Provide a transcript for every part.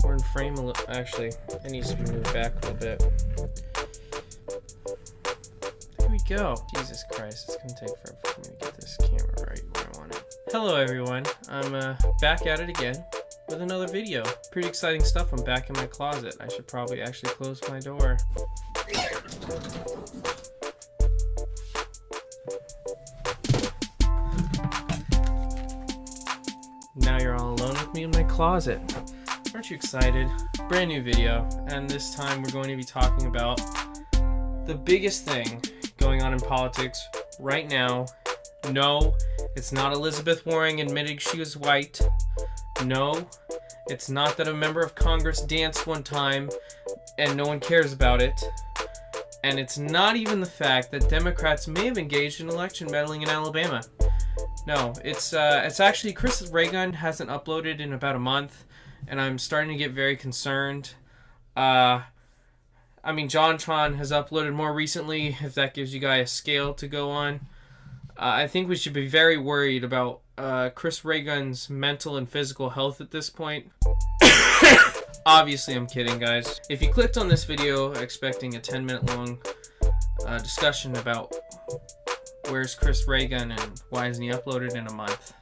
We're in frame a little. Actually, it needs to be moved back a little bit. There we go. Jesus Christ, it's gonna take forever for me to get this camera right where I want it. Hello everyone, I'm back at it again with another video. Pretty exciting stuff. I'm back in my closet. I should probably actually close my door. Now you're all alone with me in my closet. Aren't you excited? Brand new video, and this time we're going to be talking about the biggest thing going on in politics right now. No, it's not Elizabeth Warren admitting she was white. No, it's not that a member of Congress danced one time and no one cares about it. And it's not even the fact that Democrats may have engaged in election meddling in Alabama. No, it's actually Chris Reagan hasn't uploaded in about a month, and I'm starting to get very concerned. I mean, JonTron has uploaded more recently, if that gives you guys a scale to go on. I think we should be very worried about Chris Reagan's mental and physical health at this point. Obviously, I'm kidding, guys. If you clicked on this video expecting a 10-minute long discussion about where's Chris Reagan and why isn't he uploaded in a month,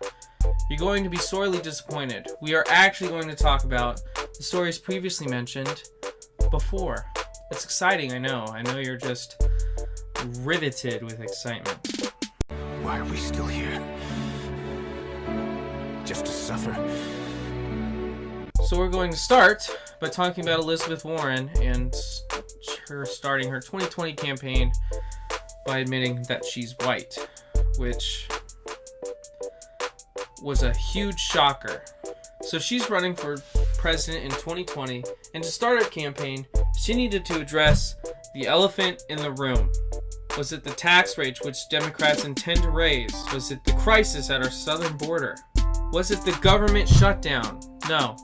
you're going to be sorely disappointed. We are actually going to talk about the stories previously mentioned before. It's exciting, I know. I know you're just riveted with excitement. Why are we still here? Just to suffer? So we're going to start by talking about Elizabeth Warren and her starting her 2020 campaign by admitting that she's white, which was a huge shocker. So she's running for president in 2020, and to start her campaign, she needed to address the elephant in the room. Was it the tax rates which Democrats intend to raise? Was it the crisis at our southern border? Was it the government shutdown? No.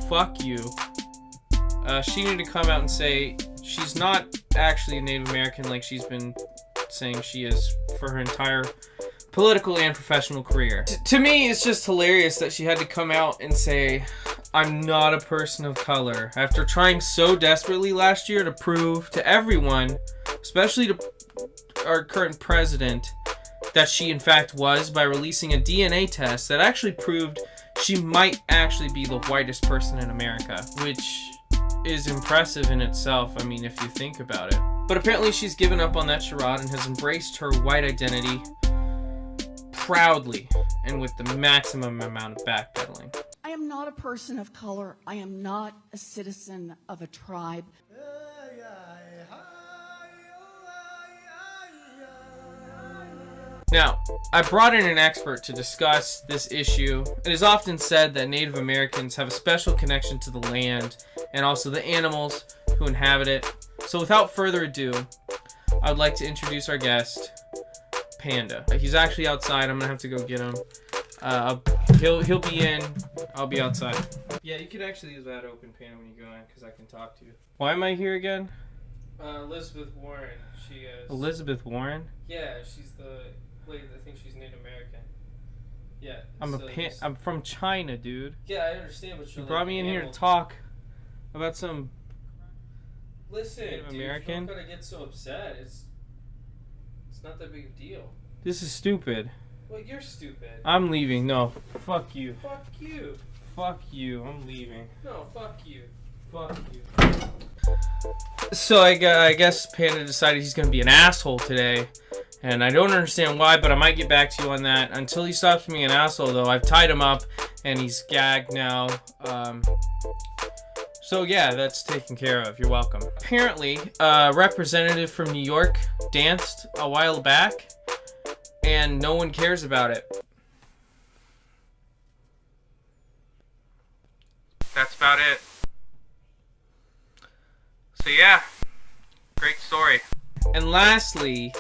Fuck you. She needed to come out and say she's not actually a Native American like she's been saying she is for her entire political and professional career. To me, it's just hilarious that she had to come out and say, I'm not a person of color, after trying so desperately last year to prove to everyone, especially to our current president, that she in fact was, by releasing a DNA test that actually proved she might actually be the whitest person in America, which is impressive in itself, I mean, if you think about it. But apparently she's given up on that charade and has embraced her white identity proudly and with the maximum amount of backpedaling. I am not a person of color. I am not a citizen of a tribe. Now, I brought in an expert to discuss this issue. It is often said that Native Americans have a special connection to the land and also the animals who inhabit it. So without further ado, I would like to introduce our guest, Panda. He's actually outside. I'm gonna have to go get him. He'll be in. I'll be outside. Yeah, you could actually use that open, Panda, when you go in, because I can talk to you. Why am I here again? Elizabeth Warren. She is. Elizabeth Warren? Yeah, she's the lady that thinks she's Native American. Yeah. I'm from China, dude. Yeah, I understand, but you brought me in here to talk about some. Listen, Native American. You don't gotta get so upset. It's not that big of a deal. This is stupid. Well, you're stupid. I'm leaving. No. Fuck you. Fuck you. Fuck you. I'm leaving. No, fuck you. Fuck you. So I guess Panda decided he's going to be an asshole today. And I don't understand why, but I might get back to you on that. Until he stops being an asshole, though, I've tied him up and he's gagged now. So yeah, that's taken care of. You're welcome. Apparently, a representative from New York danced a while back, and no one cares about it. That's about it. So yeah, great story. And lastly,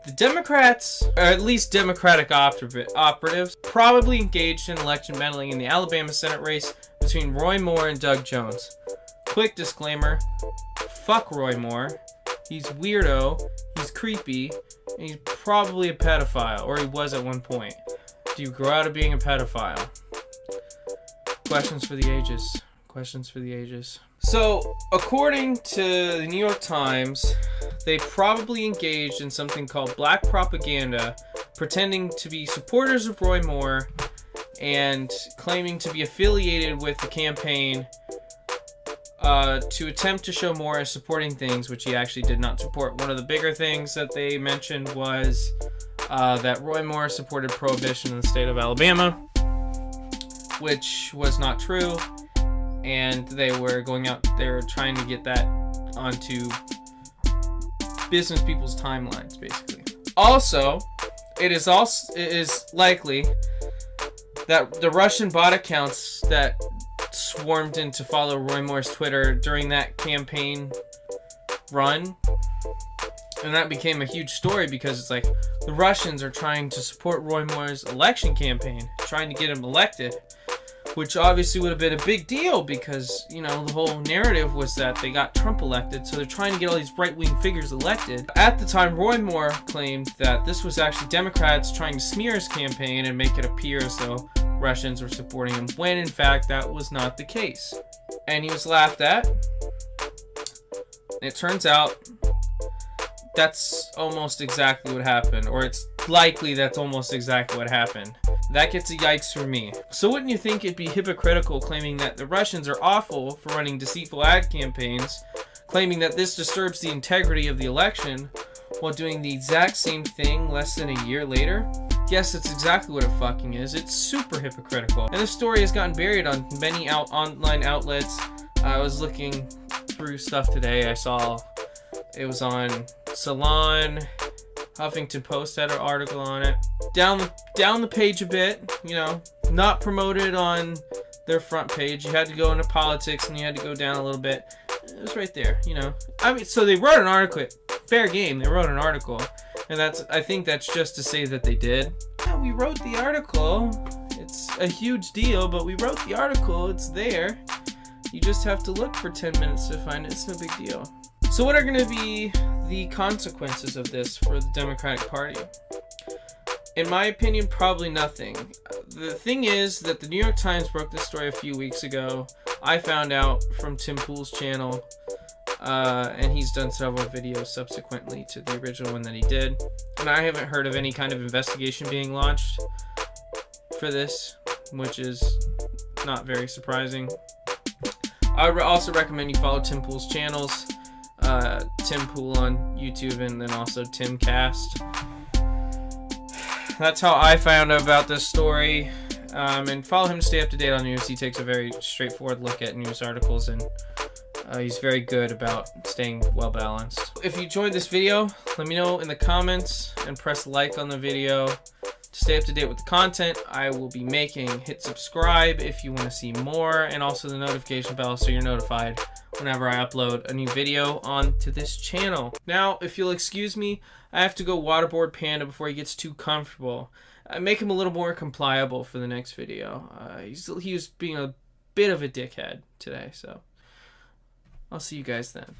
the Democrats, or at least Democratic operatives, probably engaged in election meddling in the Alabama Senate race between Roy Moore and Doug Jones. Quick disclaimer, fuck Roy Moore. He's weirdo, he's creepy, and he's probably a pedophile, or he was at one point. Do you grow out of being a pedophile? Questions for the ages. questions for the ages. So, according to the New York Times, they probably engaged in something called black propaganda, pretending to be supporters of Roy Moore and claiming to be affiliated with the campaign to attempt to show Moore as supporting things which he actually did not support. One of the bigger things that they mentioned was that Roy Moore supported prohibition in the state of Alabama, which was not true, and they were going out there trying to get that onto business people's timelines, basically. Also, it is likely that the Russian bot accounts that swarmed in to follow Roy Moore's Twitter during that campaign run, and that became a huge story because it's like the Russians are trying to support Roy Moore's election campaign, trying to get him elected, which obviously would have been a big deal because, you know, the whole narrative was that they got Trump elected, so they're trying to get all these right-wing figures elected. At the time, Roy Moore claimed that this was actually Democrats trying to smear his campaign and make it appear as though Russians were supporting him, when in fact that was not the case. And he was laughed at. It turns out that's almost exactly what happened, or it's likely that's almost exactly what happened. That gets a yikes for me. So wouldn't you think it'd be hypocritical claiming that the Russians are awful for running deceitful ad campaigns, claiming that this disturbs the integrity of the election, while doing the exact same thing less than a year later? Yes, that's exactly what it fucking is. It's super hypocritical. And this story has gotten buried on many online outlets. I was looking through stuff today. I saw it was on Salon. Huffington Post had an article on it. Down the page a bit, you know, not promoted on their front page. You had to go into politics and you had to go down a little bit. It was right there, you know. I mean, so they wrote an article. Fair game. They wrote an article. And I think that's just to say that they did. Yeah, we wrote the article. It's a huge deal, but we wrote the article. It's there. You just have to look for 10 minutes to find it. It's no big deal. So what are going to be the consequences of this for the Democratic Party? In my opinion, probably nothing. The thing is that the New York Times broke this story a few weeks ago. I found out from Tim Pool's channel, and he's done several videos subsequently to the original one that he did. And I haven't heard of any kind of investigation being launched for this, which is not very surprising. I would also recommend you follow Tim Pool's channels. Tim Pool on YouTube, and then also Timcast. That's how I found out about this story. And follow him to stay up to date on news. He takes a very straightforward look at news articles, and he's very good about staying well balanced. If you enjoyed this video, let me know in the comments and press like on the video to stay up to date with the content I will be making. Hit subscribe if you want to see more, and also the notification bell so you're notified whenever I upload a new video onto this channel. Now, if you'll excuse me, I have to go waterboard Panda before he gets too comfortable. Make him a little more compliable for the next video. He was being a bit of a dickhead today, so I'll see you guys then.